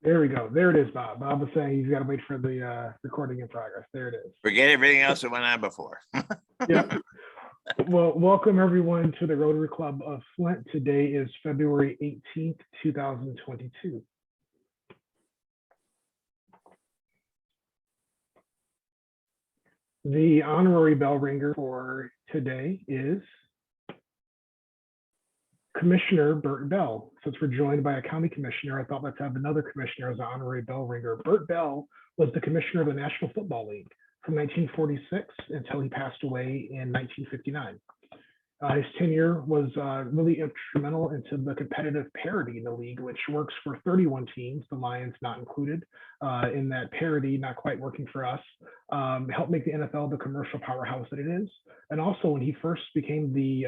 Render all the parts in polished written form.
There we go. There it is, Bob. Bob was saying he's got to wait for the recording in progress. There it is. Forget everything else that went on before. Yep. Well, welcome everyone to the Rotary Club of Flint. Today is February 18th, 2022. The honorary bell ringer for today is Commissioner Burt Bell. Since we're joined by a county commissioner, I thought let's have another commissioner as an honorary bell ringer. Burt Bell was the commissioner of the National Football League from 1946 until he passed away in 1959. His tenure was really instrumental into the competitive parity in the league, which works for 31 teams, the Lions not included. In that parity, not quite working for us, helped make the NFL the commercial powerhouse that it is. And also when he first became the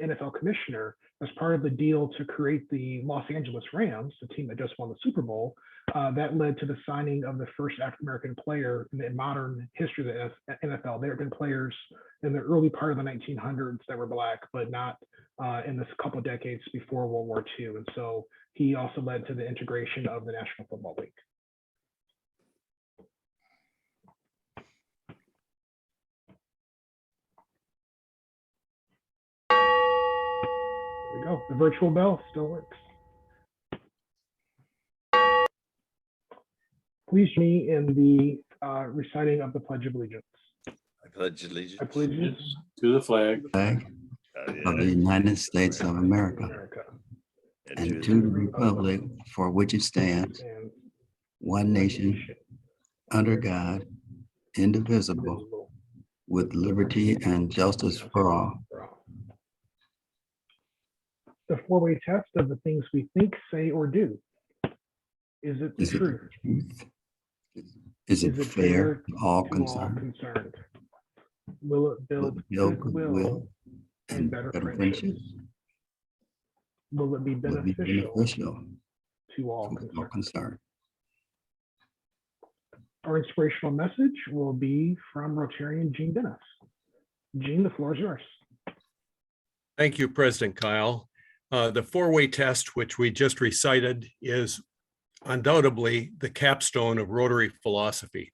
NFL commissioner, as part of the deal to create the Los Angeles Rams, the team that just won the Super Bowl, that led to the signing of the first African-American player in modern history of the NFL. There have been players in the early part of the 1900s that were Black, but not in this couple of decades before World War II. And so he also led to the integration of the National Football League. There we go. The virtual bell still works. Please join me in the reciting of the Pledge of Allegiance. I pledge allegiance. I pledge allegiance to the flag of the United States of America and to the republic for which it stands, one nation, under God, indivisible, with liberty and justice for all. The four-way test of the things we think, say, or do. Is it the truth? Is it fair to all concerned? Will it build goodwill and better friendships? Will it be beneficial to all concerned? Our inspirational message will be from Rotarian Gene Dennis. Gene, the floor is yours. Thank you, President Kyle. The four-way test, which we just recited, is undoubtedly the capstone of Rotary philosophy.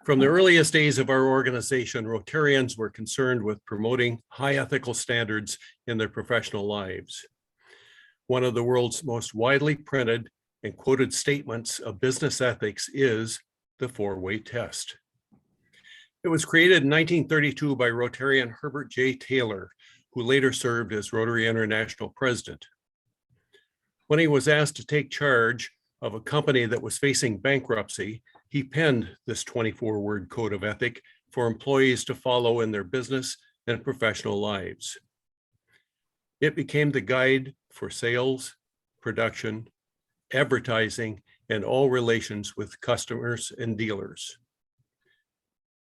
From the earliest days of our organization, Rotarians were concerned with promoting high ethical standards in their professional lives. One of the world's most widely printed and quoted statements of business ethics is the four-way test. It was created in 1932 by Rotarian Herbert J. Taylor, who later served as Rotary International president. When he was asked to take charge of a company that was facing bankruptcy, he penned this 24-word code of ethic for employees to follow in their business and professional lives. It became the guide for sales, production, advertising, and all relations with customers and dealers.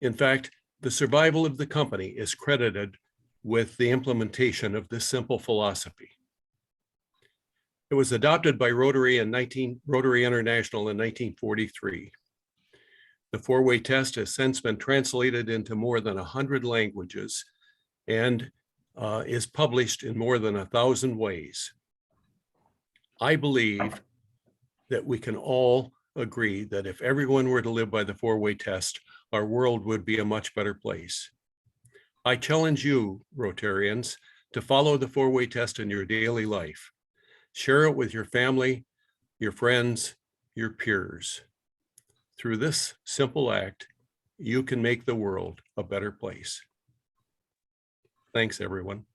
In fact, the survival of the company is credited with the implementation of this simple philosophy. It was adopted by Rotary International in 1943. The four-way test has since been translated into more than 100 languages and is published in more than 1,000 ways. I believe that we can all agree that if everyone were to live by the four-way test, our world would be a much better place. I challenge you, Rotarians, to follow the four-way test in your daily life. Share it with your family, your friends, your peers. Through this simple act, you can make the world a better place. Thanks, everyone.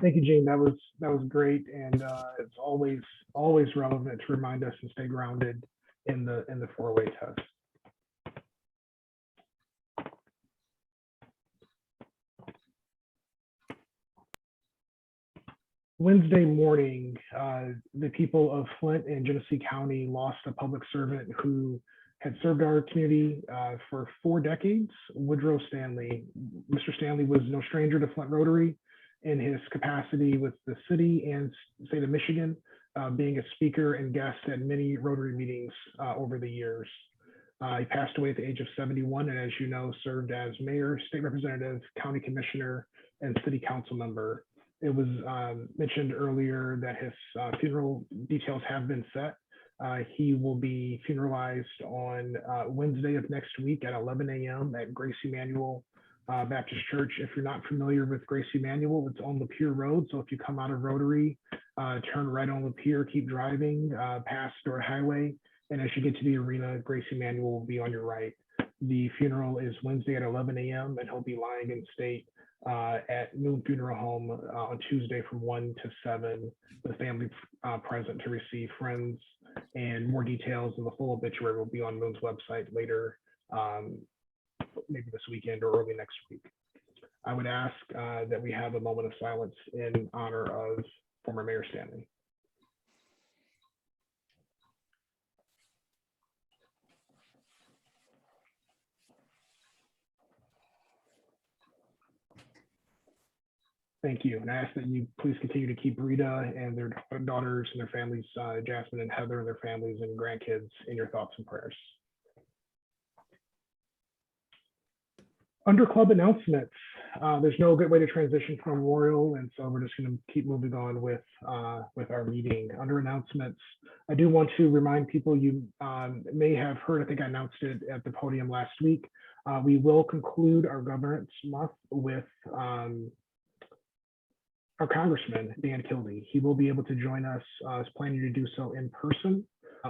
Thank you, Gene. That was great, and it's always relevant to remind us to stay grounded in the four-way test. Wednesday morning, the people of Flint and Genesee County lost a public servant who had served our community for 4 decades, Woodrow Stanley. Mr. Stanley was no stranger to Flint Rotary in his capacity with the city and state of Michigan, being a speaker and guest at many Rotary meetings over the years. He passed away at the age of 71, and as you know, served as mayor, state representative, county commissioner, and city council member. It was mentioned earlier that his funeral details have been set. He will be funeralized on Wednesday of next week at 11 a.m. at Grace Emmanuel Baptist Church. If you're not familiar with Grace Emmanuel, it's on Lapeer Road. So if you come out of Rotary, turn right on Lapeer, keep driving past Stewart Highway. And as you get to the arena, Grace Emmanuel will be on your right. The funeral is Wednesday at 11 a.m. and he'll be lying in state at Moon Funeral Home on Tuesday from 1 to 7 with family present to receive, friends, and more details of the full obituary will be on Moon's website later, maybe this weekend or early next week. I would ask that we have a moment of silence in honor of former Mayor Stanley. Thank you. And I ask that you please continue to keep Rita and their daughters and their families, Jasmine and Heather and their families and grandkids in your thoughts and prayers. Under club announcements, there's no good way to transition from Memorial, and so we're just going to keep moving on with our meeting. Under announcements, I do want to remind people, you may have heard, I think I announced it at the podium last week, we will conclude our governance month with our Congressman, Dan Kildee. He will be able to join us, is planning to do so in person.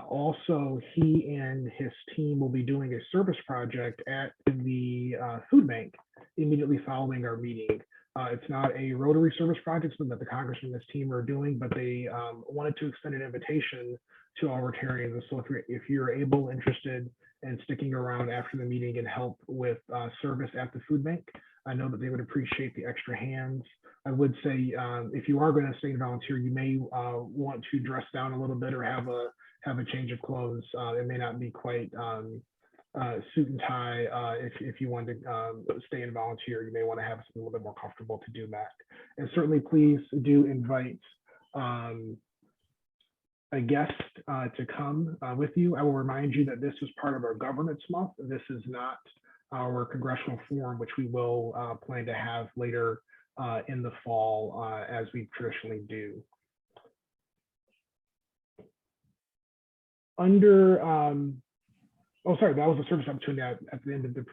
Also, he and his team will be doing a service project at the food bank immediately following our meeting. It's not a Rotary service project that the Congressman and his team are doing, but they wanted to extend an invitation to all Rotarians. So if you're able, interested in sticking around after the meeting and help with service at the food bank, I know that they would appreciate the extra hands. I would say if you are going to stay and volunteer, you may want to dress down a little bit or have a change of clothes. It may not be quite suit and tie. If you want to stay and volunteer, you may want to have something a little bit more comfortable to do that. And certainly, please do invite a guest to come with you. I will remind you that this is part of our governance month. This is not our congressional forum, which we will plan to have later in the fall, as we traditionally do. Under, oh, sorry, that was a service opportunity at the end of the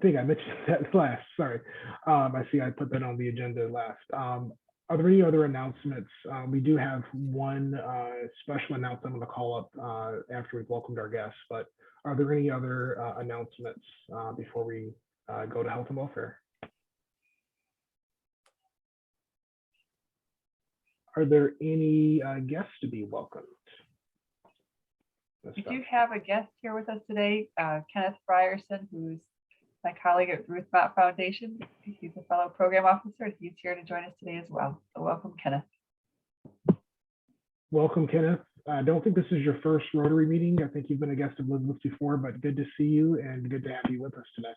thing. I mentioned that last, sorry. I see I put that on the agenda last. Are there any other announcements? We do have one special announcement I'm going to call up after we've welcomed our guests, but are there any other announcements before we go to health and welfare? Are there any guests to be welcomed? We do have a guest here with us today, Kenneth Frierson, who's my colleague at Ruth Mott Foundation. He's a fellow program officer. He's here to join us today as well. So welcome, Kenneth. Welcome, Kenneth. I don't think this is your first Rotary meeting. I think you've been a guest of Elizabeth before, but good to see you and good to have you with us today.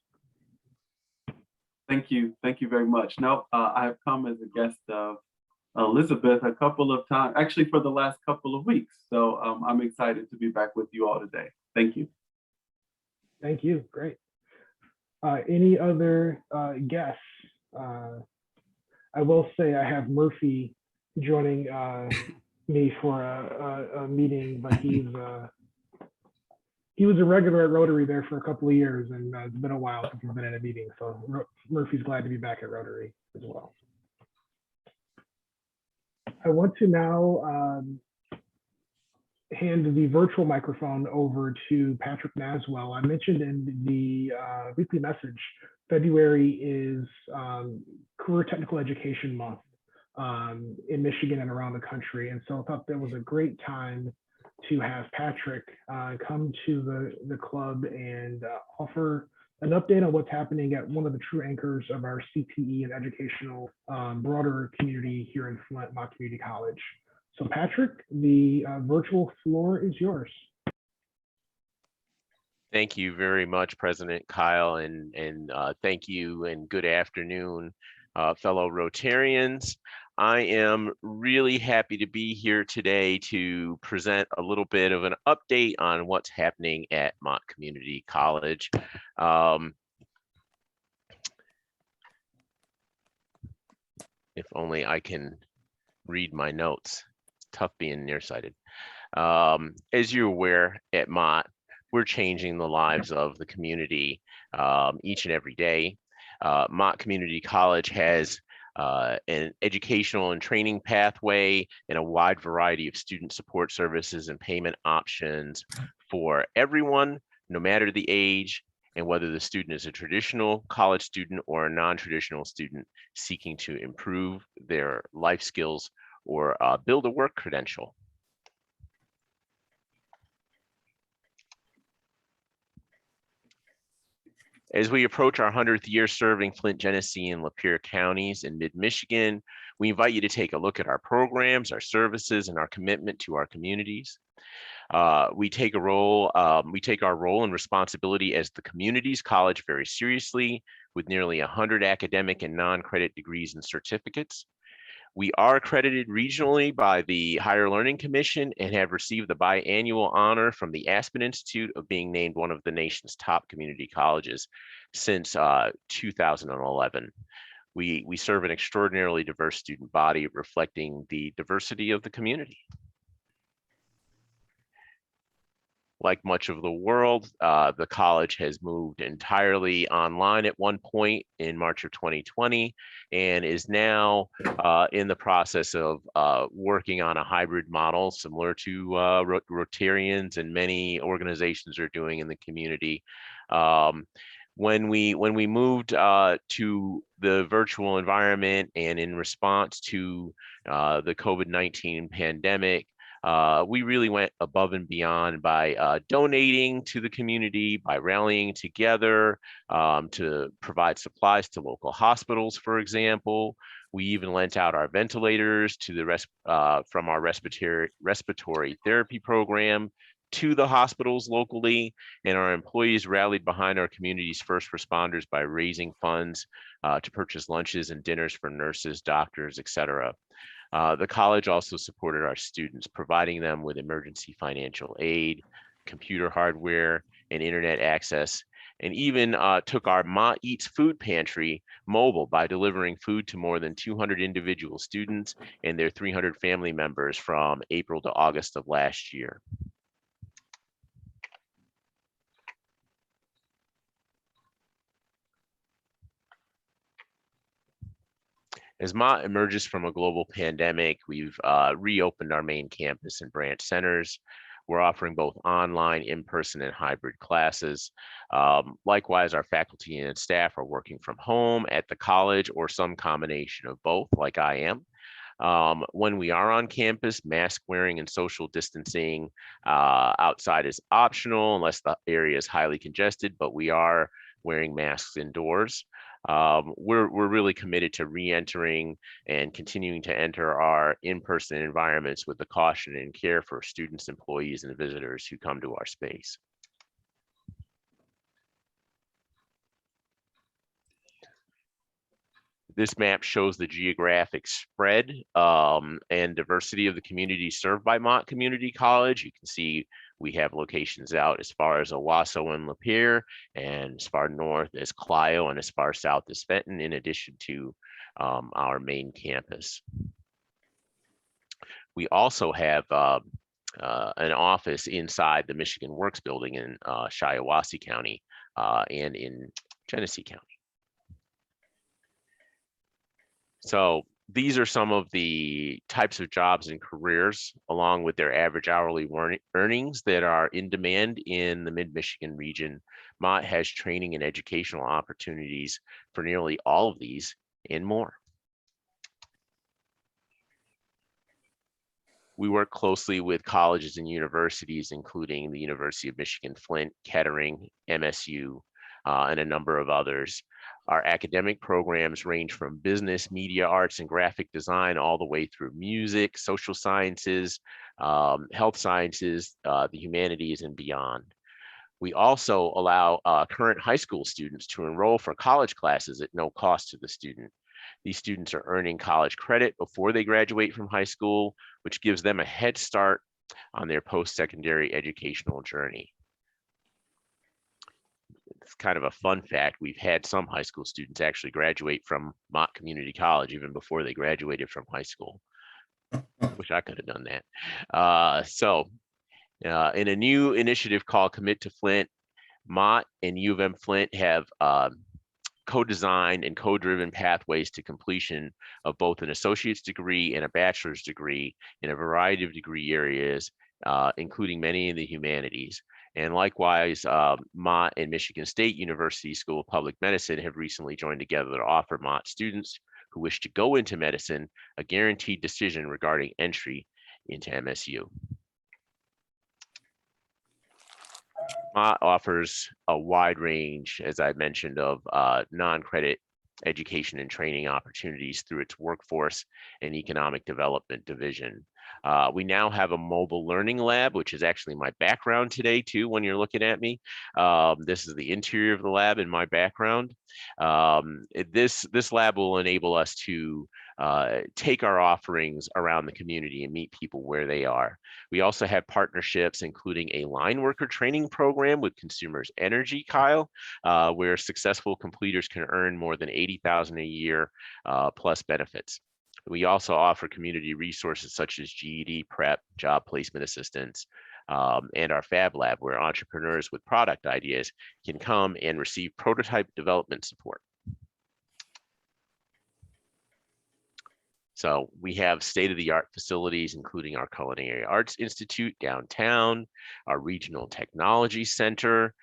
Thank you. Thank you very much. No, I have come as a guest of Elizabeth a couple of times, actually for the last couple of weeks. So I'm excited to be back with you all today. Thank you. Thank you. Great. Any other guests? I will say I have Murphy joining me for a meeting, but he was a regular at Rotary there for a couple of years, and it's been a while since he's been in a meeting. So Murphy's glad to be back at Rotary as well. I want to now hand the virtual microphone over to Patrick Naswell. I mentioned in the weekly message, February is Career Technical Education Month in Michigan and around the country. And so I thought that was a great time to have Patrick come to the club and offer an update on what's happening at one of the true anchors of our CPE and educational broader community here in Flint, Mott Community College. So Patrick, the virtual floor is yours. Thank you very much, President Kyle, and thank you and good afternoon, fellow Rotarians. I am really happy to be here today to present a little bit of an update on what's happening at Mott Community College. If only I can read my notes. It's tough being nearsighted. As you're aware, at Mott, we're changing the lives of the community each and every day. Mott Community College has an educational and training pathway and a wide variety of student support services and payment options for everyone, no matter the age, and whether the student is a traditional college student or a non-traditional student seeking to improve their life skills or build a work credential. As we approach our 100th year serving Flint, Genesee, and Lapeer counties in mid-Michigan, we invite you to take a look at our programs, our services, and our commitment to our communities. We take our role and responsibility as the community's college very seriously, with nearly 100 academic and non-credit degrees and certificates. We are accredited regionally by the Higher Learning Commission and have received the biannual honor from the Aspen Institute of being named one of the nation's top community colleges since 2011. We serve an extraordinarily diverse student body reflecting the diversity of the community. Like much of the world, the college has moved entirely online at one point in March of 2020 and is now in the process of working on a hybrid model similar to Rotarians and many organizations are doing in the community. When we moved to the virtual environment and in response to the COVID-19 pandemic, we really went above and beyond by donating to the community, by rallying together to provide supplies to local hospitals, for example. We even lent out our ventilators to the from our respiratory therapy program to the hospitals locally, and our employees rallied behind our community's first responders by raising funds to purchase lunches and dinners for nurses, doctors, etc. The college also supported our students, providing them with emergency financial aid, computer hardware, and internet access, and even took our Mott Eats food pantry mobile by delivering food to more than 200 individual students and their 300 family members from April to August of last year. As Mott emerges from a global pandemic, we've reopened our main campus and branch centers. We're offering both online, in-person, and hybrid classes. Likewise, our faculty and staff are working from home at the college or some combination of both, like I am. When we are on campus, mask wearing and social distancing outside is optional unless the area is highly congested, but we are wearing masks indoors. We're really committed to re-entering and continuing to enter our in-person environments with the caution and care for students, employees, and visitors who come to our space. This map shows the geographic spread and diversity of the communities served by Mott Community College. You can see we have locations out as far as Owasso and Lapeer, and as far north as Clio, and as far south as Fenton, in addition to our main campus. We also have an office inside the Michigan Works building in Shiawassee County and in Genesee County. So these are some of the types of jobs and careers, along with their average hourly earnings, that are in demand in the mid-Michigan region. Mott has training and educational opportunities for nearly all of these and more. We work closely with colleges and universities, including the University of Michigan, Flint, Kettering, MSU, and a number of others. Our academic programs range from business, media arts, and graphic design all the way through music, social sciences, health sciences, the humanities, and beyond. We also allow current high school students to enroll for college classes at no cost to the student. These students are earning college credit before they graduate from high school, which gives them a head start on their post-secondary educational journey. it's kind of a fun fact. We've had some high school students actually graduate from Mott Community College even before they graduated from high school. Wish I could have done that. In a new initiative called Commit to Flint, Mott and U of M Flint have co-designed and co-driven pathways to completion of both an associate's degree and a bachelor's degree in a variety of degree areas, including many in the humanities. And likewise, Mott and Michigan State University School of Public Medicine have recently joined together to offer Mott students who wish to go into medicine a guaranteed decision regarding entry into MSU. Mott offers a wide range, as I mentioned, of non-credit education and training opportunities through its workforce and economic development division. We now have a mobile learning lab, which is actually my background today too, when you're looking at me. This is the interior of the lab in my background. This lab will enable us to take our offerings around the community and meet people where they are. We also have partnerships, including a line worker training program with Consumers Energy, Kyle, where successful completers can earn more than $80,000 a year plus benefits. We also offer community resources such as GED prep, job placement assistance, and our Fab Lab, where entrepreneurs with product ideas can come and receive prototype development support. So we have state-of-the-art facilities, including our Culinary Arts Institute downtown, our Regional Technology Center,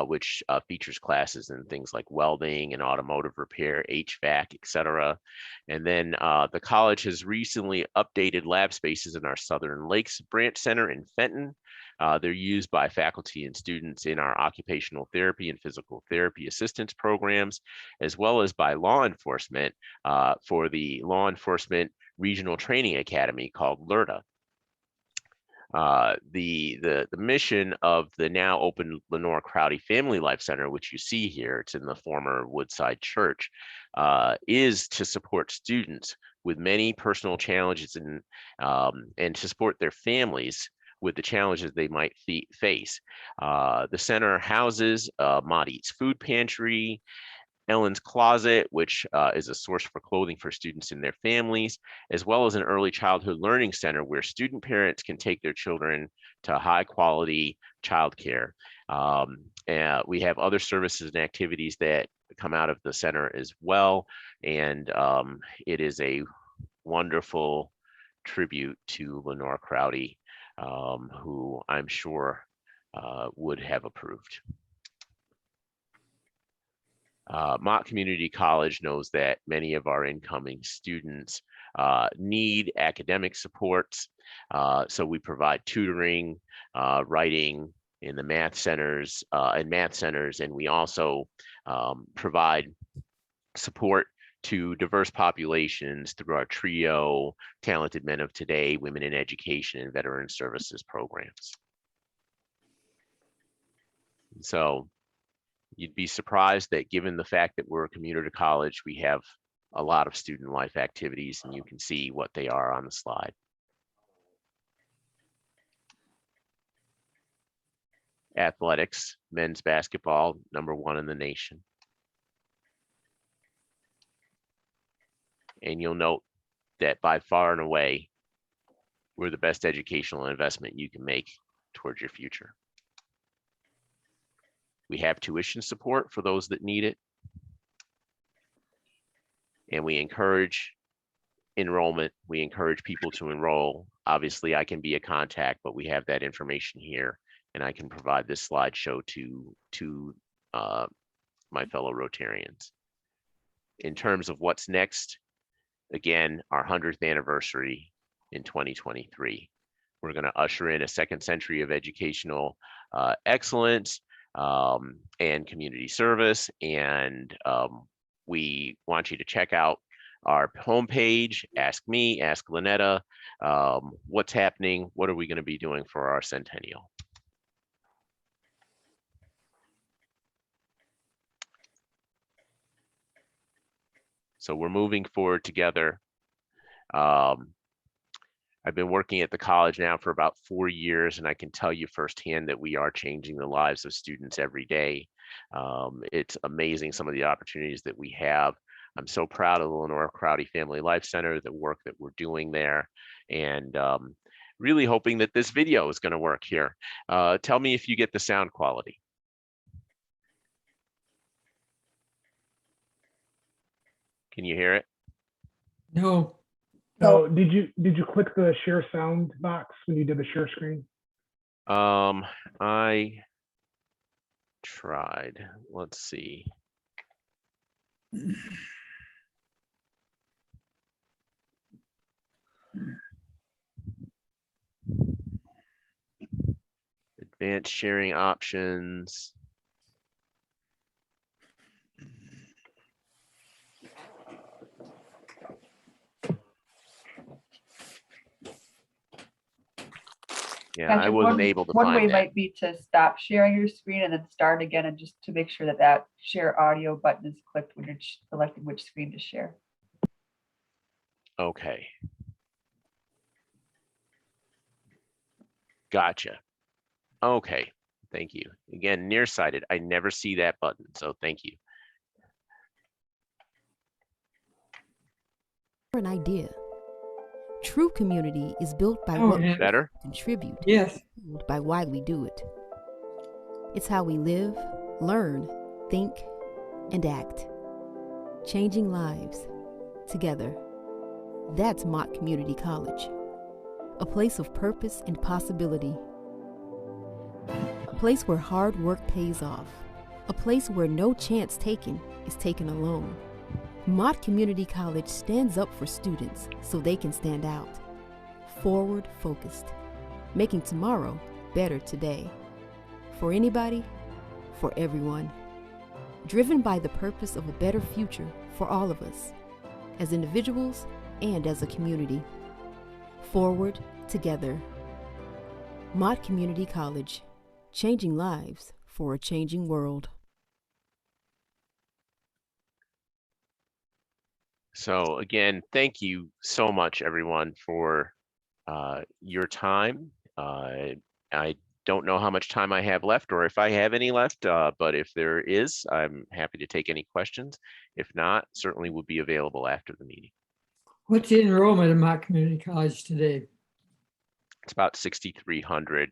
which features classes in things like welding and automotive repair, HVAC, et cetera. And then the college has recently updated lab spaces in our Southern Lakes Branch Center in Fenton. They're used by faculty and students in our occupational therapy and physical therapy assistance programs, as well as by law enforcement for the Law Enforcement Regional Training Academy called LERTA. The mission of the now open Lenore Crowdy Family Life Center, which you see here, it's in the former Woodside Church, is to support students with many personal challenges and to support their families with the challenges they might face. The center houses Mott Eats Food Pantry, Ellen's Closet, which is a source for clothing for students and their families, as well as an early childhood learning center where student parents can take their children to high quality childcare. And we have other services and activities that come out of the center as well. And it is a wonderful tribute to Lenore Crowdy, who I'm sure would have approved. Mott Community College knows that many of our incoming students need academic supports. So we provide tutoring, writing in the math centers, and we also provide support to diverse populations through our TRIO, Talented Men of Today, Women in Education, and Veteran Services programs. So you'd be surprised that given the fact that we're a community college, we have a lot of student life activities, and you can see what they are on the slide. Athletics, men's basketball, #1 in the nation. And you'll note that by far and away, we're the best educational investment you can make towards your future. We have tuition support for those that need it. And we encourage enrollment. We encourage people to enroll. Obviously, I can be a contact, but we have that information here, and I can provide this slideshow to my fellow Rotarians. In terms of what's next, again, our 100th anniversary in 2023. We're going to usher in a second century of educational excellence and community service. And we want you to check out our homepage, ask me, ask Lynetta, what's happening, what are we going to be doing for our centennial. So we're moving forward together. I've been working at the college now for about 4 years, and I can tell you firsthand that we are changing the lives of students every day. It's amazing some of the opportunities that we have. I'm so proud of the Lenore Crowdy Family Life Center, the work that we're doing there, and really hoping that this video is going to work here. Tell me if you get the sound quality. Can you hear it? No. So did you click the share sound box when you did the share screen? I tried. Let's see. Advanced sharing options. Yeah, I Patrick, wasn't able to one way find that. might be to stop sharing your screen and then start again, and just to make sure that that share audio button is clicked when you're selecting which screen to share. Okay. Gotcha. Okay, thank you. Again, nearsighted, I never see that button, so thank you. An idea. True community is built by Oh, what yeah. we Better? contribute, Yes. built by why we do it. It's how we live, learn, think, and act. Changing lives together. That's Mott Community College. A place of purpose and possibility. A place where hard work pays off. A place where no chance taken is taken alone. Mott Community College stands up for students so they can stand out. Forward focused, making tomorrow better today. For anybody, for everyone. Driven by the purpose of a better future for all of us, as individuals and as a community. Forward together. Mott Community College, changing lives for a changing world. So again, thank you so much, everyone, for your time. I don't know how much time I have left or if I have any left, but if there is, I'm happy to take any questions. If not, certainly will be available after the meeting. What's the enrollment in Mott Community College today? It's about 6,300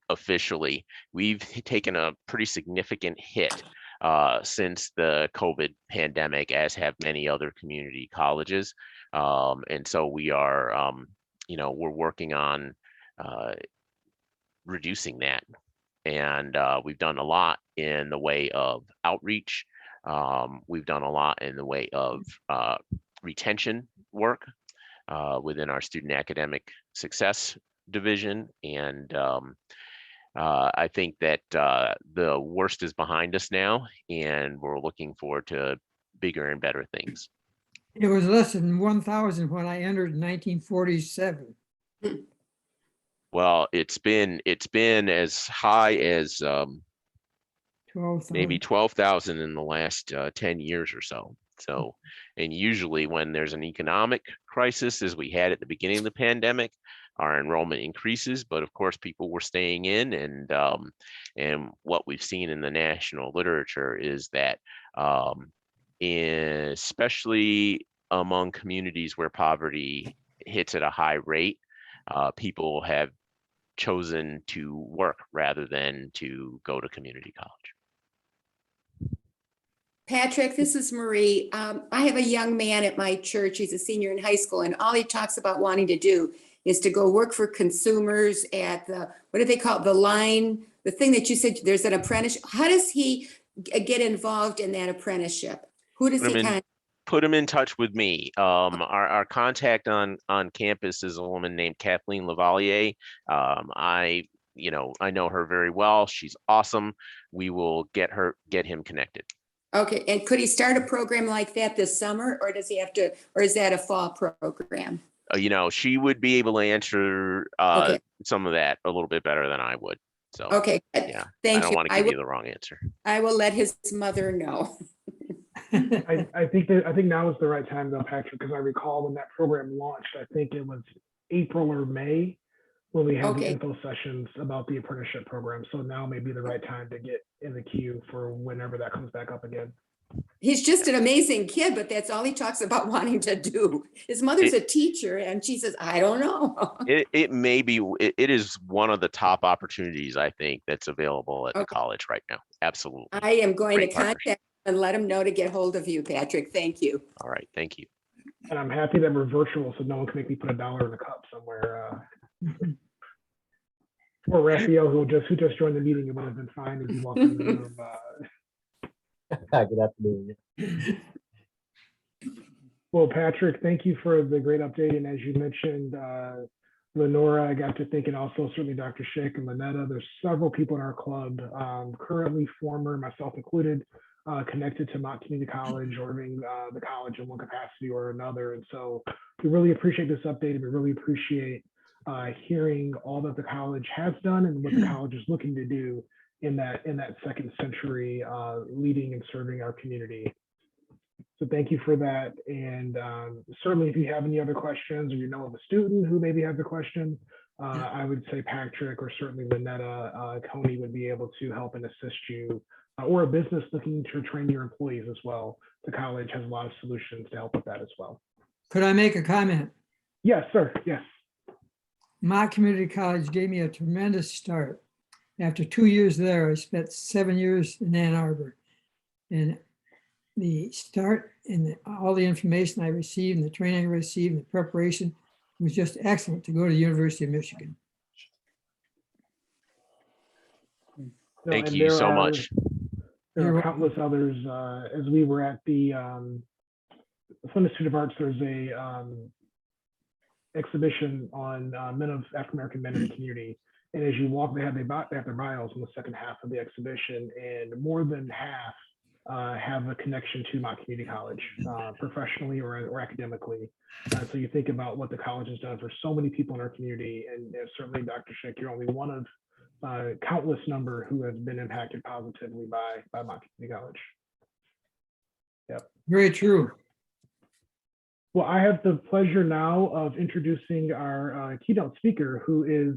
officially. We've taken a pretty significant hit since the COVID pandemic, as have many other community colleges. And so we are, we're working on reducing that. And we've done a lot in the way of outreach. We've done a lot in the way of retention work within our student academic success division. And I think that the worst is behind us now, and we're looking forward to bigger and better things. It was less than 1,000 when I entered in 1947. Well, it's been as high as 12,000. maybe 12,000 in the last 10 years or so. So, and usually when there's an economic crisis, as we had at the beginning of the pandemic, our enrollment increases, but of course people were staying in, and what we've seen in the national literature is that especially among communities where poverty hits at a high rate, people have chosen to work rather than to go to community college. Patrick, this is Marie. I have a young man at my church. He's a senior in high school, and all he talks about wanting to do is to go work for consumers at the, what do they call it? The line, the thing that you said, there's an apprentice. How does he get involved in that apprenticeship? Who does he contact? Put him in touch with me. Our contact on campus is a woman named Kathleen Lavalier. I know her very well. She's awesome. We will get him connected. Okay, and could he start a program like that this summer, or does he have to, or is that a fall program? She would be able to answer Okay. some of that a little bit better than I would. So Okay, yeah, thank you. I don't want to give you the wrong answer. I will let his mother know. I think now is the right time though, Patrick, because I recall when that program launched, I think it was April or May when we have the Okay. info sessions about the apprenticeship program. So now may be the right time to get in the queue for whenever that comes back up again. He's just an amazing kid, but that's all he talks about wanting to do. His mother's a teacher and she says, I don't know. It may be, it is one of the top opportunities, I think, that's available at the college right now. Absolutely. I am going Great to contact him and let him know to get hold of you, Patrick. Thank you. All right, thank you. And I'm happy that we're virtual, so no one can make me put $1 in a cup somewhere. Or Raphael, who just joined the meeting, it would have been fine if he walked in the room. Good afternoon. Well, Patrick, thank you for the great update. And as you mentioned, Lenora, I got to thinking also certainly Dr. Schick and Lynetta. There's several people in our club, currently, former, myself included, connected to Mott Community College or being the college in one capacity or another. And so we really appreciate this update, and we really appreciate hearing all that the college has done and what the college is looking to do in that second century, leading and serving our community. So thank you for that. And certainly if you have any other questions or you know of a student who maybe has a question, I would say Patrick or certainly Lynetta Coney would be able to help and assist you, or a business looking to train your employees as well. The college has a lot of solutions to help with that as well. Could I make a comment? Yes, sir. Yes. My community college gave me a tremendous start. After 2 years there, I spent 7 years in Ann Arbor. And the start and all the information I received and the training I received and the preparation was just excellent to go to the University of Michigan. Thank you so much. There are countless others. As we were at the Flint Institute of Arts, there's a exhibition on men of African-American men in the community. And as you walk, they have their bios in the second half of the exhibition, and more than half have a connection to Mott Community College, professionally or academically. So you think about what the college has done for so many people in our community, and certainly Dr. Schick, you're only one of countless number who has been impacted positively by Mott Community College. Yep. Very true. Well, I have the pleasure now of introducing our keynote speaker, who is,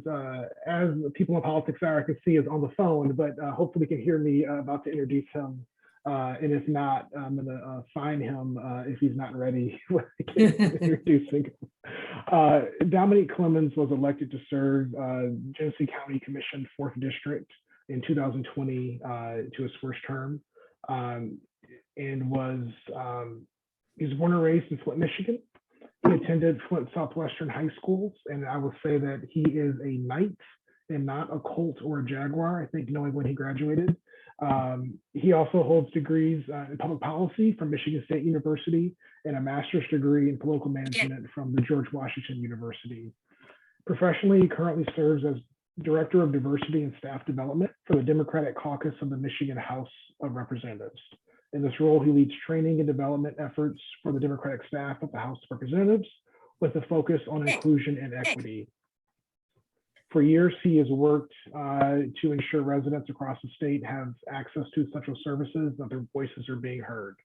as people in politics are, I can see is on the phone, but hopefully can hear me about to introduce him. And if not, I'm going to fine him if he's not ready when I get introducing him. Dominique Clemens was elected to serve Genesee County Commission 4th District in 2020 to his first term, and was he was born and raised in Flint, Michigan. He attended Flint Southwestern High Schools, and I will say that he is a knight and not a colt or a jaguar, I think, knowing when he graduated. He also holds degrees in public policy from Michigan State University and a master's degree in political management from the George Washington University. Professionally, he currently serves as Director of Diversity and Staff Development for the Democratic Caucus of the Michigan House of Representatives. In this role, he leads training and development efforts for the Democratic staff of the House of Representatives with a focus on inclusion and equity. For years, he has worked to ensure residents across the state have access to essential services, that their voices are being heard.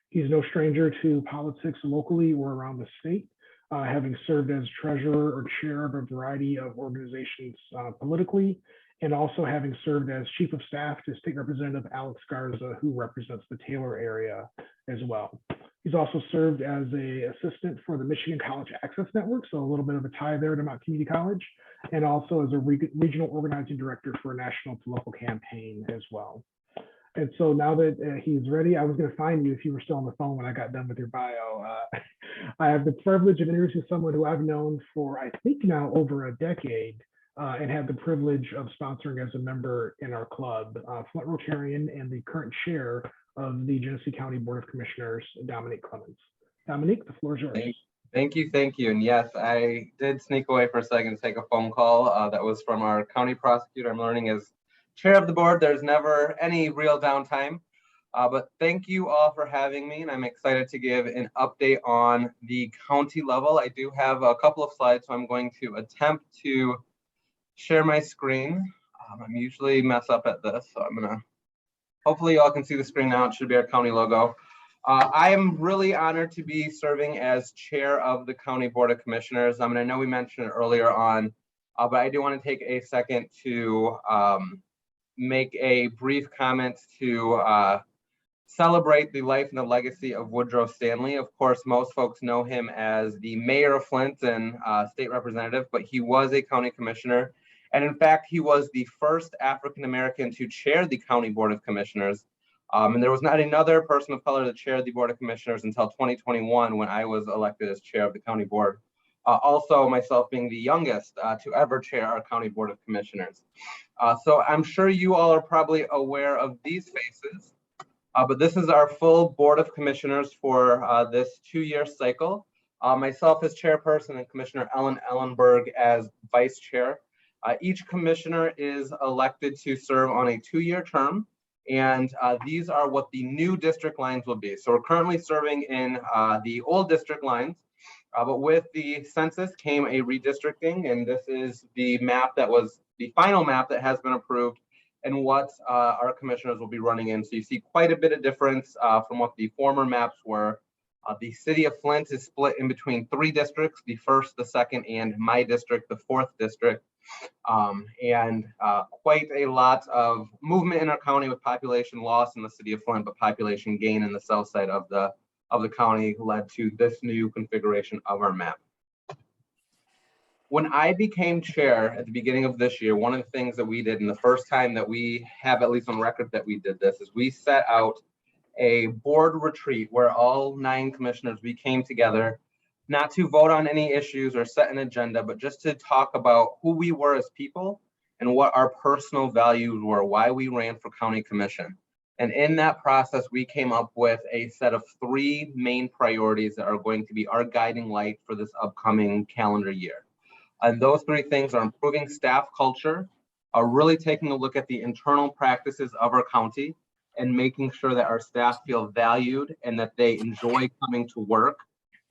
He's no stranger to politics locally or around the state, having served as treasurer or chair of a variety of organizations politically, and also having served as chief of staff to State Representative Alex Garza, who represents the Taylor area as well. He's also served as an assistant for the Michigan College Access Network, so a little bit of a tie there to Mott Community College, and also as a regional organizing director for a national to local campaign as well. And so now that he's ready, I was going to find you if you were still on the phone when I got done with your bio. I have the privilege of introducing someone who I've known for, I think now over a decade, and had the privilege of sponsoring as a member in our club, Flint Rotarian and the current chair of the Genesee County Board of Commissioners, Dominique Clemens. Dominique, the floor is yours. Thank you. And yes, I did sneak away for a second to take a phone call that was from our county prosecutor. I'm learning as chair of the board, there's never any real downtime. But thank you all for having me, and I'm excited to give an update on the county level. I do have a couple of slides, so I'm going to attempt to share my screen. I'm usually mess up at this, so I'm gonna, hopefully y'all can see the screen now. It should be our county logo. I am really honored to be serving as chair of the County Board of Commissioners. I know we mentioned earlier on but I do want to take a second to make a brief comment to celebrate the life and the legacy of Woodrow Stanley. Of course, most folks know him as the mayor of Flint and state representative, but he was a county commissioner. And in fact, he was the first African-American to chair the County Board of Commissioners. And there was not another person of color that chaired the Board of Commissioners until 2021 when I was elected as chair of the County Board. Also, myself being the youngest to ever chair our County Board of Commissioners. So I'm sure you all are probably aware of these faces. But this is our full Board of Commissioners for this 2-year cycle. Myself as chairperson and Commissioner Ellen Ellenberg as vice chair. Each commissioner is elected to serve on a 2-year term, and these are what the new district lines will be. So we're currently serving in the old district lines, but with the census came a redistricting, and this is the map that was the final map that has been approved and what our commissioners will be running in. So you see quite a bit of difference from what the former maps were. The city of Flint is split in between 3 districts, the 1st, the 2nd, and my district, the 4th district. And quite a lot of movement in our county with population loss in the city of Flint, but population gain in the south side of the county led to this new configuration of our map. When I became chair at the beginning of this year, one of the things that we did, and the first time that we have at least on record that we did this, is we set out a board retreat where all 9 commissioners, we came together, not to vote on any issues or set an agenda, but just to talk about who we were as people and what our personal values were, why we ran for county commission. And in that process, we came up with a set of 3 main priorities that are going to be our guiding light for this upcoming calendar year. And those 3 things are improving staff culture, really taking a look at the internal practices of our county and making sure that our staff feel valued and that they enjoy coming to work.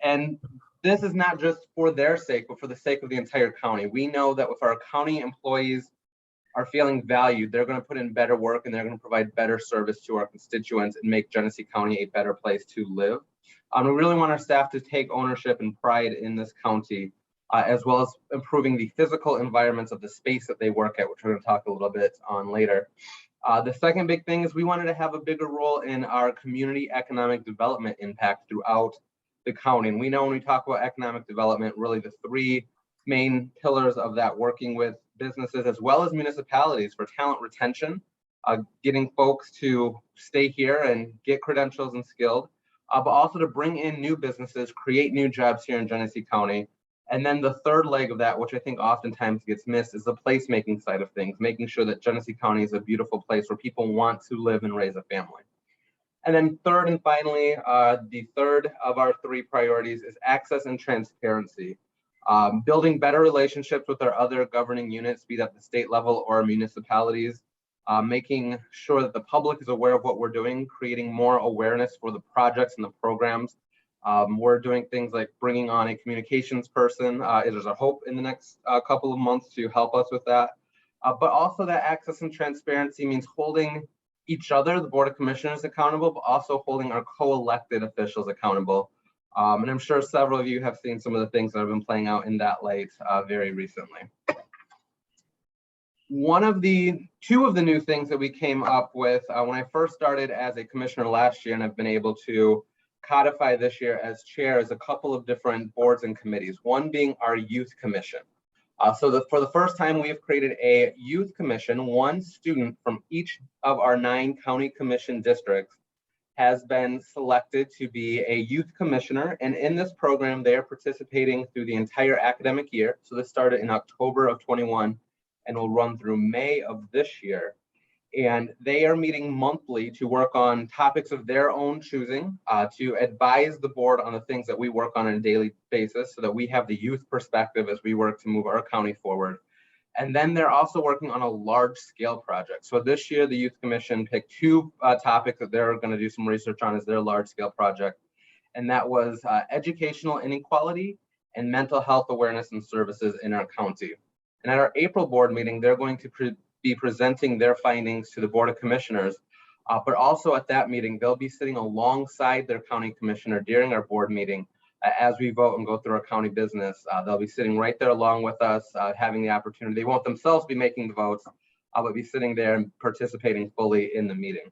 And this is not just for their sake, but for the sake of the entire county. We know that if our county employees are feeling valued, they're going to put in better work and they're going to provide better service to our constituents and make Genesee County a better place to live. We really want our staff to take ownership and pride in this county, as well as improving the physical environments of the space that they work at, which we're going to talk a little bit on later. The second big thing is we wanted to have a bigger role in our community economic development impact throughout the county. And we know when we talk about economic development, really the 3 main pillars of that, working with businesses as well as municipalities for talent retention, getting folks to stay here and get credentials and skilled, but also to bring in new businesses, create new jobs here in Genesee County. And then the third leg of that, which I think oftentimes gets missed, is the placemaking side of things, making sure that Genesee County is a beautiful place where people want to live and raise a family. And then third and finally, the third of our 3 priorities is access and transparency. Building better relationships with our other governing units, be that the state level or municipalities, making sure that the public is aware of what we're doing, creating more awareness for the projects and the programs. We're doing things like bringing on a communications person. There's a hope in the next couple of months to help us with that. But also that access and transparency means holding each other, the Board of Commissioners, accountable, but also holding our co-elected officials accountable. And I'm sure several of you have seen some of the things that have been playing out in that light very recently. Two of the new things that we came up with when I first started as a commissioner last year, and I've been able to codify this year as chair, is a couple of different boards and committees, one being our youth commission. For the first time, we have created a youth commission. 1 student from each of our 9 county commission districts has been selected to be a youth commissioner. And in this program, they are participating through the entire academic year. So this started in October of 21 and will run through May of this year. And they are meeting monthly to work on topics of their own choosing, to advise the board on the things that we work on a daily basis so that we have the youth perspective as we work to move our county forward. And then they're also working on a large scale project. So this year, the Youth Commission picked 2 topics that they're going to do some research on as their large scale project. And that was educational inequality and mental health awareness and services in our county. And at our April board meeting, they're going to be presenting their findings to the Board of Commissioners, but also at that meeting, they'll be sitting alongside their county commissioner during our board meeting as we vote and go through our county business. They'll be sitting right there along with us, having the opportunity. They won't themselves be making the votes, but be sitting there and participating fully in the meeting.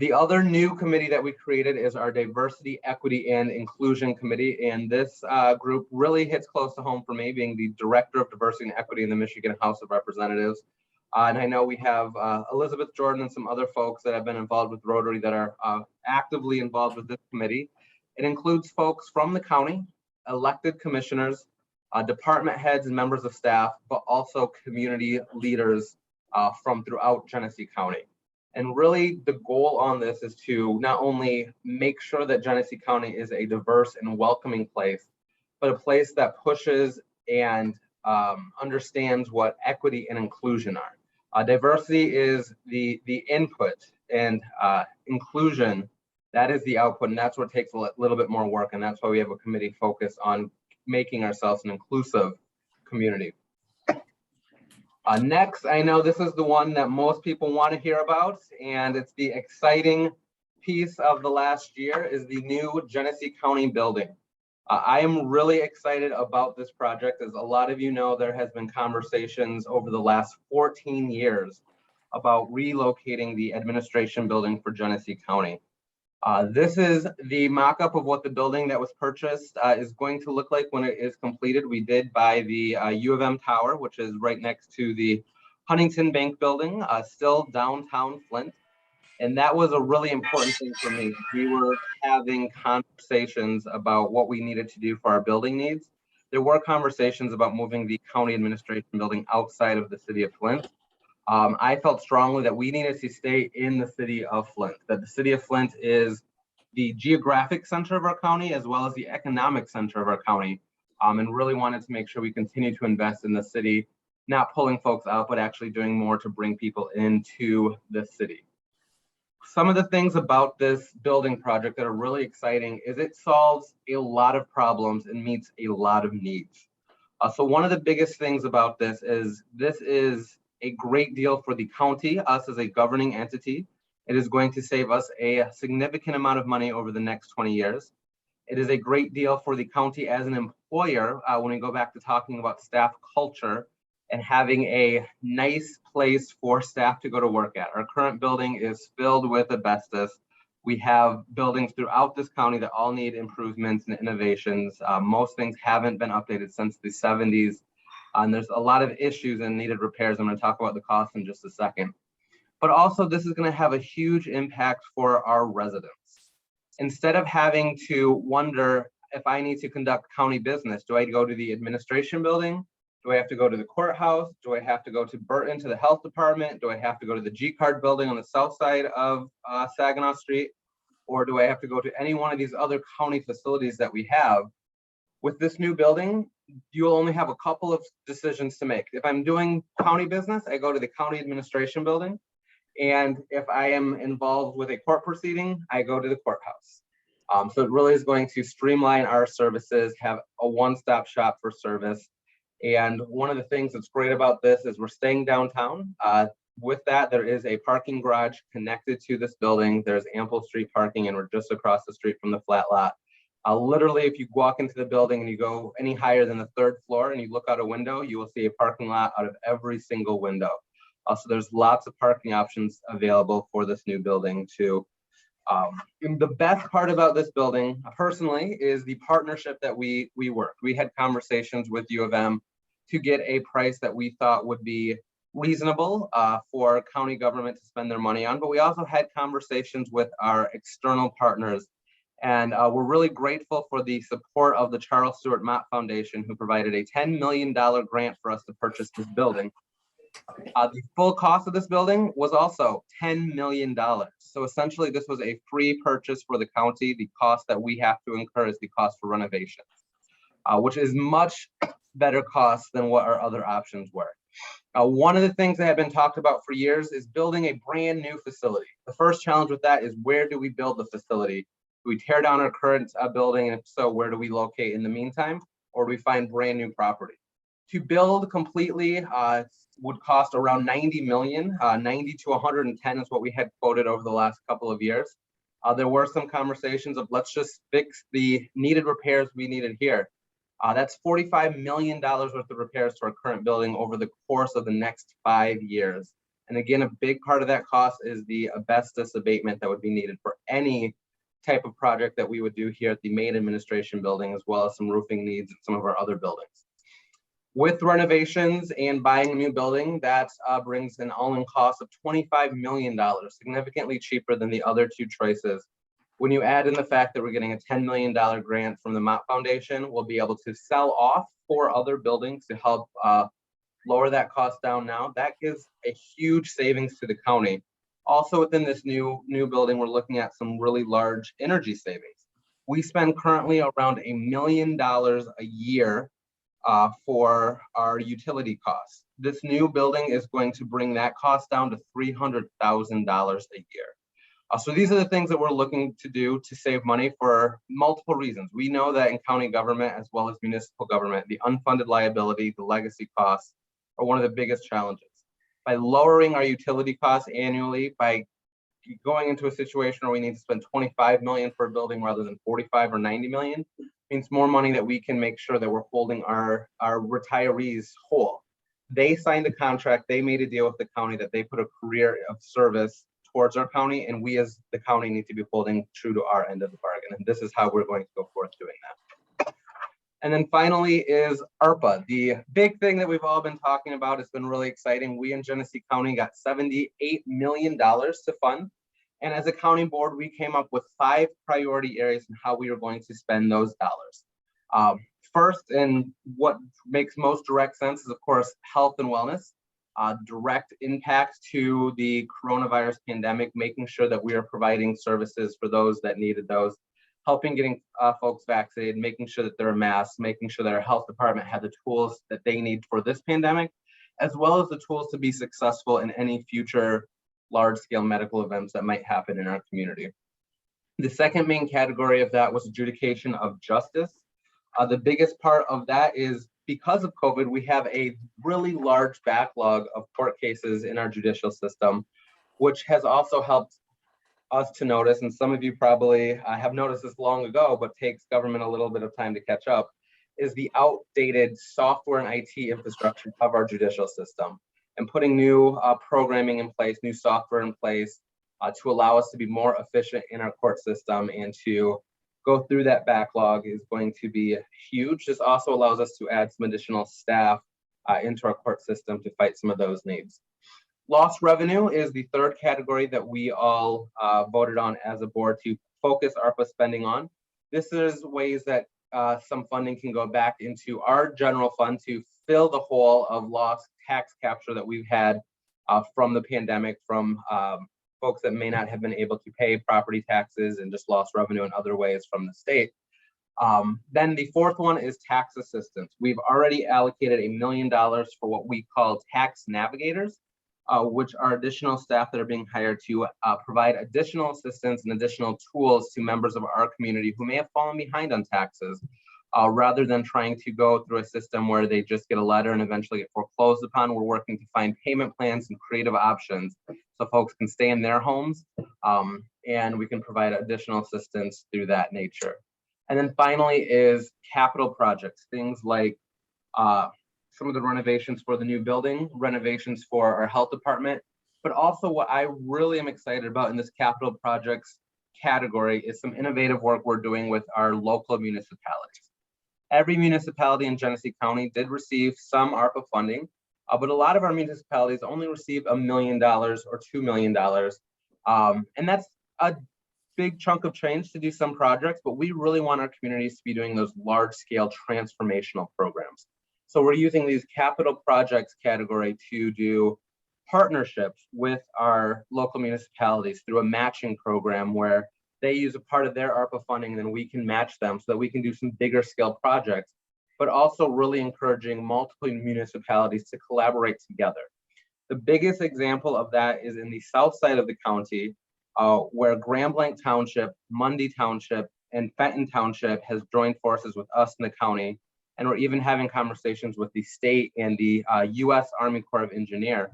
The other new committee that we created is our Diversity, Equity, and Inclusion Committee. And this group really hits close to home for me, being the Director of Diversity and Equity in the Michigan House of Representatives. And I know we have Elizabeth Jordan and some other folks that have been involved with Rotary that are actively involved with this committee. It includes folks from the county, elected commissioners, department heads and members of staff, but also community leaders from throughout Genesee County. And really the goal on this is to not only make sure that Genesee County is a diverse and welcoming place, but a place that pushes and understands what equity and inclusion are. Diversity is the input, and inclusion, that is the output, and that's what takes a little bit more work, and that's why we have a committee focused on making ourselves an inclusive community. Next, I know this is the one that most people want to hear about, and it's the exciting piece of the last year is the new Genesee County building. I am really excited about this project. As a lot of you know, there has been conversations over the last 14 years about relocating the administration building for Genesee County. This is the mock-up of what the building that was purchased is going to look like when it is completed. We did buy the U of M Tower, which is right next to the Huntington Bank building, still downtown Flint. And that was a really important thing for me. We were having conversations about what we needed to do for our building needs. There were conversations about moving the county administration building outside of the city of Flint. I felt strongly that we needed to stay in the city of Flint, that the city of Flint is the geographic center of our county as well as the economic center of our county, and really wanted to make sure we continue to invest in the city, not pulling folks out, but actually doing more to bring people into the city. Some of the things about this building project that are really exciting is it solves a lot of problems and meets a lot of needs. So one of the biggest things about this is a great deal for the county, us as a governing entity. It is going to save us a significant amount of money over the next 20 years. It is a great deal for the county as an employer when we go back to talking about staff culture and having a nice place for staff to go to work at. Our current building is filled with asbestos. We have buildings throughout this county that all need improvements and innovations. Most things haven't been updated since the 70s. And there's a lot of issues and needed repairs. I'm going to talk about the cost in just a second. But also, this is going to have a huge impact for our residents. Instead of having to wonder if I need to conduct county business, do I go to the administration building? Do I have to go to the courthouse? Do I have to go to Burton to the health department? Do I have to go to the G-Card building on the south side of Saginaw Street? Or do I have to go to any one of these other county facilities that we have? With this new building, you'll only have a couple of decisions to make. If I'm doing county business, I go to the county administration building. And if I am involved with a court proceeding, I go to the courthouse. So it really is going to streamline our services, have a one-stop shop for service. And one of the things that's great about this is we're staying downtown. With that, there is a parking garage connected to this building. There's ample street parking, and we're just across the street from the flat lot. Literally, if you walk into the building and you go any higher than the 3rd floor and you look out a window, you will see a parking lot out of every single window. So there's lots of parking options available for this new building too. And the best part about this building, personally, is the partnership that we worked. We had conversations with U of M to get a price that we thought would be reasonable for county government to spend their money on, but we also had conversations with our external partners. And we're really grateful for the support of the Charles Stewart Mott Foundation, who provided a $10 million grant for us to purchase this building. The full cost of this building was also $10 million. So essentially, this was a free purchase for the county. The cost that we have to incur is the cost for renovations, which is much better cost than what our other options were. One of the things that have been talked about for years is building a brand new facility. The first challenge with that is, where do we build the facility? Do we tear down our current building? And if so, where do we locate in the meantime? Or do we find brand new property? To build completely would cost around $90 million. 90 to 110 is what we had quoted over the last couple of years. There were some conversations of let's just fix the needed repairs we needed here. That's $45 million worth of repairs to our current building over the course of the next 5 years. And again, a big part of that cost is the asbestos abatement that would be needed for any type of project that we would do here at the main administration building, as well as some roofing needs in some of our other buildings. With renovations and buying a new building, that brings an all-in cost of $25 million, significantly cheaper than the other two choices. When you add in the fact that we're getting a $10 million grant from the Mott Foundation, we'll be able to sell off 4 other buildings to help lower that cost down now. That gives a huge savings to the county. Also within this new building, we're looking at some really large energy savings. We spend currently around $1 million a year for our utility costs. This new building is going to bring that cost down to $300,000 a year. So these are the things that we're looking to do to save money for multiple reasons. We know that in county government as well as municipal government, the unfunded liability, the legacy costs are one of the biggest challenges. By lowering our utility costs annually, by going into a situation where we need to spend $25 million for a building rather than 45 or 90 million, means more money that we can make sure that we're holding our retirees whole. They signed a contract, they made a deal with the county that they put a career of service towards our county, and we as the county need to be holding true to our end of the bargain. And this is how we're going to go forth doing that. And then finally is ARPA. The big thing that we've all been talking about has been really exciting. We in Genesee County got $78 million to fund. And as a county board, we came up with 5 priority areas in how we are going to spend those dollars. First, and what makes most direct sense is, of course, health and wellness. Direct impact to the coronavirus pandemic, making sure that we are providing services for those that needed those, helping getting folks vaccinated, making sure that there are masks, making sure that our health department had the tools that they need for this pandemic, as well as the tools to be successful in any future large-scale medical events that might happen in our community. The second main category of that was adjudication of justice. The biggest part of that is because of COVID, we have a really large backlog of court cases in our judicial system, which has also helped us to notice, and some of you probably have noticed this long ago, but takes government a little bit of time to catch up, is the outdated software and IT infrastructure of our judicial system. And putting new programming in place, new software in place to allow us to be more efficient in our court system and to go through that backlog is going to be huge. This also allows us to add some additional staff into our court system to fight some of those needs. Lost revenue is the third category that we all voted on as a board to focus ARPA spending on. This is ways that some funding can go back into our general fund to fill the hole of lost tax capture that we've had from the pandemic, from folks that may not have been able to pay property taxes and just lost revenue in other ways from the state. Then the fourth one is tax assistance. We've already allocated $1 million for what we call tax navigators, which are additional staff that are being hired to provide additional assistance and additional tools to members of our community who may have fallen behind on taxes, rather than trying to go through a system where they just get a letter and eventually get foreclosed upon. We're working to find payment plans and creative options so folks can stay in their homes, and we can provide additional assistance through that nature. And then finally is capital projects, things like some of the renovations for the new building, renovations for our health department, but also what I really am excited about in this capital projects category is some innovative work we're doing with our local municipalities. Every municipality in Genesee County did receive some ARPA funding, but a lot of our municipalities only receive $1 million or $2 million. And that's a big chunk of change to do some projects, but we really want our communities to be doing those large scale transformational programs. So we're using these capital projects category to do partnerships with our local municipalities through a matching program where they use a part of their ARPA funding and then we can match them so that we can do some bigger scale projects, but also really encouraging multiple municipalities to collaborate together. The biggest example of that is in the south side of the county, where Grand Blanc Township, Mundy Township, and Fenton Township has joined forces with us in the county. And we're even having conversations with the state and the U.S. Army Corps of Engineers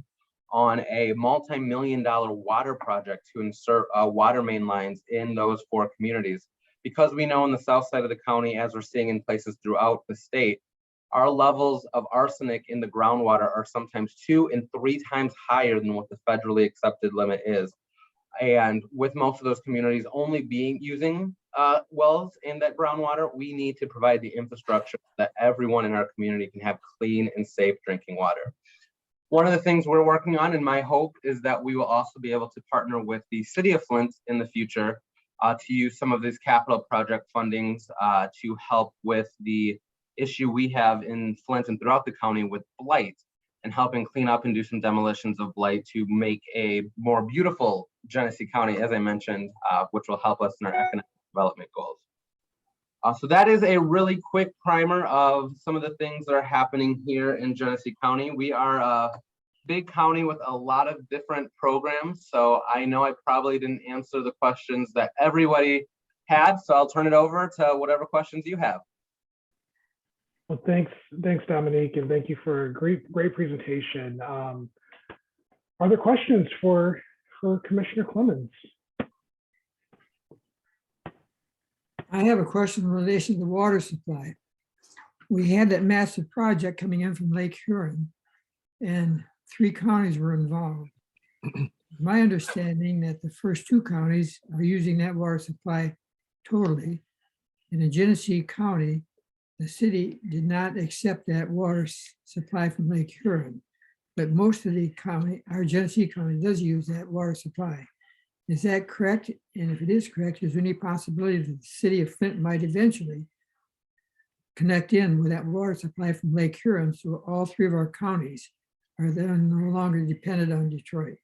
on a multi-million-dollar water project to insert water main lines in those 4 communities. Because we know on the south side of the county, as we're seeing in places throughout the state, our levels of arsenic in the groundwater are sometimes 2 and 3 times higher than what the federally accepted limit is. And with most of those communities only using wells in that groundwater, we need to provide the infrastructure that everyone in our community can have clean and safe drinking water. One of the things we're working on, and my hope is that we will also be able to partner with the city of Flint in the future to use some of these capital project fundings to help with the issue we have in Flint and throughout the county with blight, and helping clean up and do some demolitions of blight to make a more beautiful Genesee County, as I mentioned, which will help us in our economic development goals. So that is a really quick primer of some of the things that are happening here in Genesee County. We are a big county with a lot of different programs, so I know I probably didn't answer the questions that everybody had, so I'll turn it over to whatever questions you have. Well, thanks, Dominique, and thank you for a great presentation. Are there questions for Commissioner Clemens? I have a question in relation to the water supply. We had that massive project coming in from Lake Huron, and 3 counties were involved. My understanding that the first 2 counties are using that water supply totally. And in Genesee County, the city did not accept that water supply from Lake Huron, but most of the county, our Genesee County, does use that water supply. Is that correct? And if it is correct, is there any possibility that the city of Flint might eventually connect in with that water supply from Lake Huron, so all 3 of our counties are then no longer dependent on Detroit?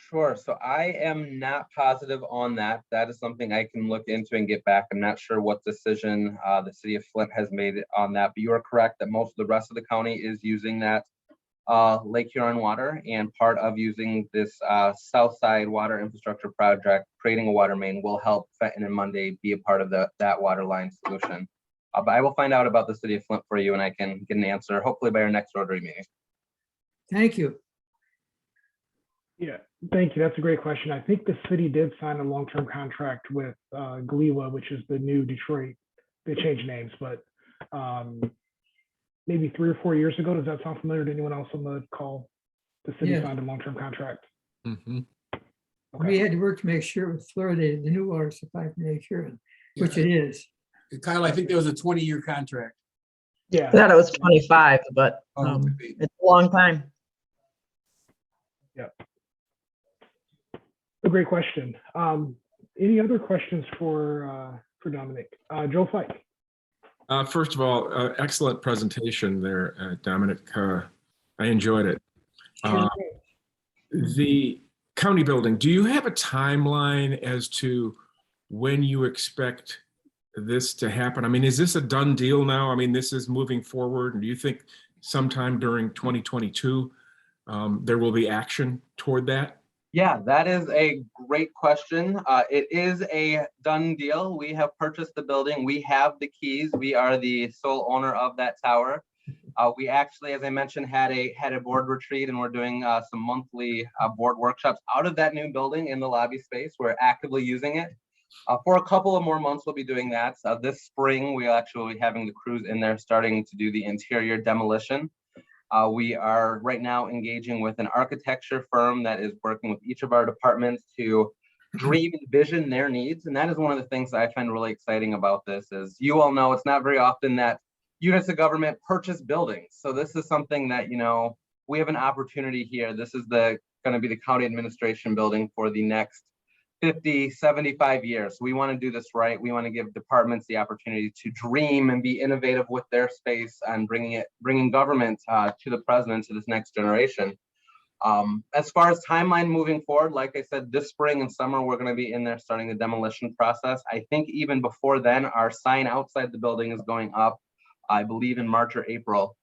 Sure. So I am not positive on that. That is something I can look into and get back. I'm not sure what decision the city of Flint has made on that, but you are correct that most of the rest of the county is using that Lake Huron water, and part of using this south side water infrastructure project, creating a water main, will help Fenton and Monday be a part of that water line solution. But I will find out about the city of Flint for you, and I can get an answer hopefully by our next Rotary meeting. Thank you. Yeah, thank you. That's a great question. I think the city did sign a long-term contract with GLEWA, which is the new Detroit. They changed names, but maybe 3 or 4 years ago. Does that sound familiar to anyone else on the call? The city signed a long-term contract. Mm-hmm. Okay. We had to work to make sure it was fluoridated, the new water supply from Lake Huron, which it is. Kyle, I think there was a 20-year contract. Yeah. I thought it was 25, but it's a long time. Yeah. A great question. Any other questions for Dominic? Joe Fike. First of all, excellent presentation there, Dominic. I enjoyed it. The county building, do you have a timeline as to when you expect this to happen? I mean, is this a done deal now? I mean, this is moving forward. And do you think sometime during 2022 there will be action toward that? Yeah, that is a great question. It is a done deal. We have purchased the building. We have the keys. We are the sole owner of that tower. We actually, as I mentioned, had a board retreat, and we're doing some monthly board workshops out of that new building in the lobby space. We're actively using it. For a couple of more months, we'll be doing that. This spring, we'll actually be having the crews in there starting to do the interior demolition. We are right now engaging with an architecture firm that is working with each of our departments to dream and vision their needs. And that is one of the things that I find really exciting about this. Is you all know, it's not very often that units of government purchase buildings. So this is something that, you know, we have an opportunity here. This is going to be the county administration building for the next 50, 75 years. We want to do this right. We want to give departments the opportunity to dream and be innovative with their space and bringing government to the president, to this next generation. As far as timeline moving forward, like I said, this spring and summer, we're going to be in there starting the demolition process. I think even before then, our sign outside the building is going up, I believe in March or April.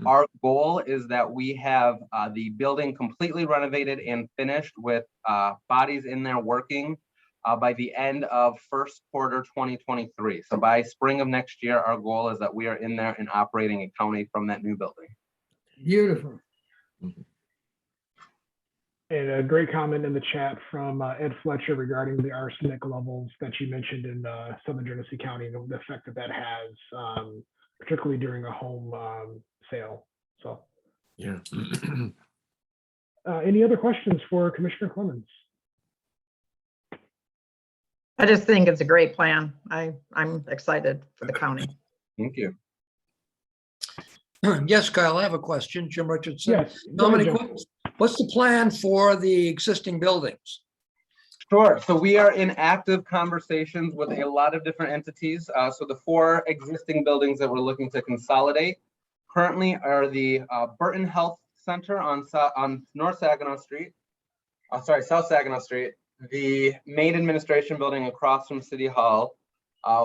Our goal is that we have the building completely renovated and finished with bodies in there working by the end of first quarter 2023. So by spring of next year, our goal is that we are in there and operating a county from that new building. Beautiful. And a great comment in the chat from Ed Fletcher regarding the arsenic levels that you mentioned in Southern Genesee County and the effect that that has, particularly during a home sale. So, Yeah. any other questions for Commissioner Clemens? I just think it's a great plan. I'm excited for the county. Thank you. Yes, Kyle, I have a question. Jim Richardson. Yes. go ahead, Dominic, Jim. what's the plan for the existing buildings? Sure. So we are in active conversations with a lot of different entities. So the 4 existing buildings that we're looking to consolidate currently are the Burton Health Center on North Saginaw Street. South Saginaw Street. The main administration building across from City Hall.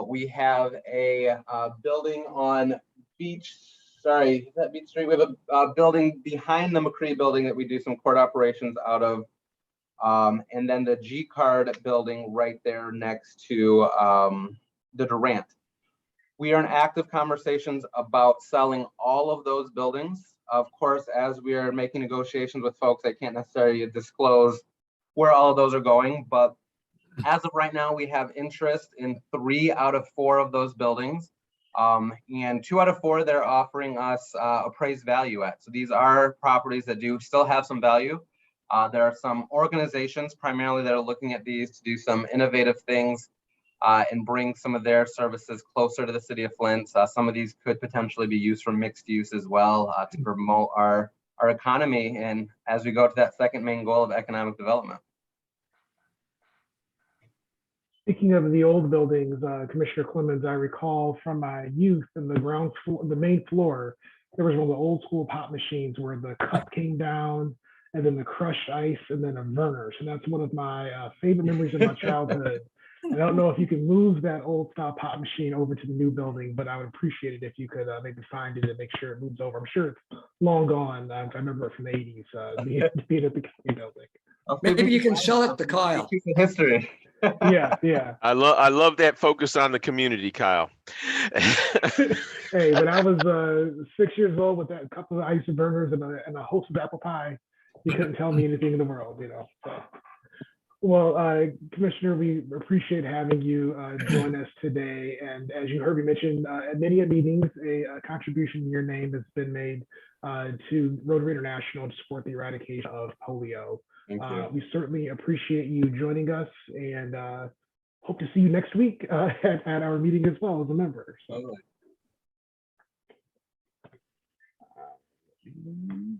We have a building on Beach. Sorry, is that Beach Street? We have a building behind the McCree building that we do some court operations out of. And then the G Card building right there next to the Durant. We are in active conversations about selling all of those buildings. Of course, as we are making negotiations with folks, I can't necessarily disclose where all of those are going, but as of right now, we have interest in 3 out of 4 of those buildings. And 2 out of 4, they're offering us appraised value at. So these are properties that do still have some value. There are some organizations primarily that are looking at these to do some innovative things and bring some of their services closer to the city of Flint. Some of these could potentially be used for mixed use as well to promote our economy and as we go to that second main goal of economic development. Speaking of the old buildings, Commissioner Clemens, I recall from my youth in the ground floor, the main floor, there was one of the old school pop machines where the cup came down and then the crushed ice and then a Verner's. And that's one of my favorite memories of my childhood. I don't know if you can move that old style pop machine over to the new building, but I would appreciate it if you could maybe find it and make sure it moves over. I'm sure it's long gone. I remember it from the 80s, being at the county building. Maybe you can sell it to Kyle. History. Yeah. I love that focus on the community, Kyle. Hey, when I was 6 years old with that couple of ice burners and a host of apple pie, you couldn't tell me anything in the world, you know. So. Well, Commissioner, we appreciate having you join us today. And as you heard me mention, at many meetings, a contribution in your name has been made to Rotary International to support the eradication of polio. We certainly appreciate you joining us and hope to see you next week at our meeting as well as a member. So.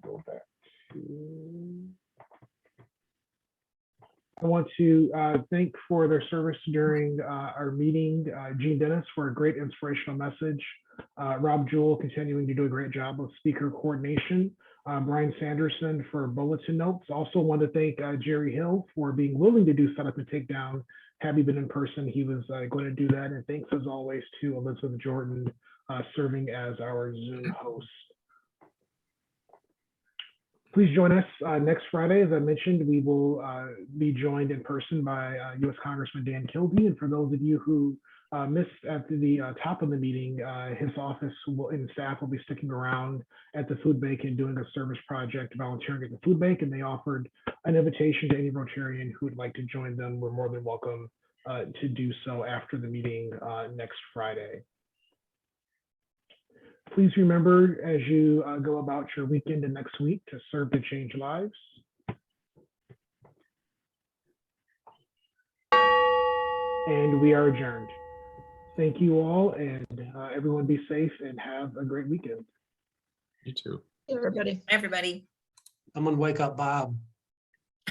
Go back to. I want to thank for their service during our meeting, Gene Dennis for a great inspirational message, Rob Jewell continuing to do a great job of speaker coordination, Brian Sanderson for bulletin notes. Also want to thank Jerry Hill for being willing to do setup and takedown. Had he been in person, he was going to do that. And thanks as always to Elizabeth Jordan serving as our Zoom host. Please join us next Friday. As I mentioned, we will be joined in person by U.S. Congressman Dan Kildee. And for those of you who missed at the top of the meeting, his office and staff will be sticking around at the food bank and doing a service project, volunteering at the food bank. And they offered an invitation to any Rotarian who would like to join them. We're more than welcome to do so after the meeting next Friday. Please remember as you go about your weekend and next week to serve to change lives. And we are adjourned. Thank you all, and everyone be safe and have a great weekend. You too. Everybody. Everybody. I'm gonna wake up Bob.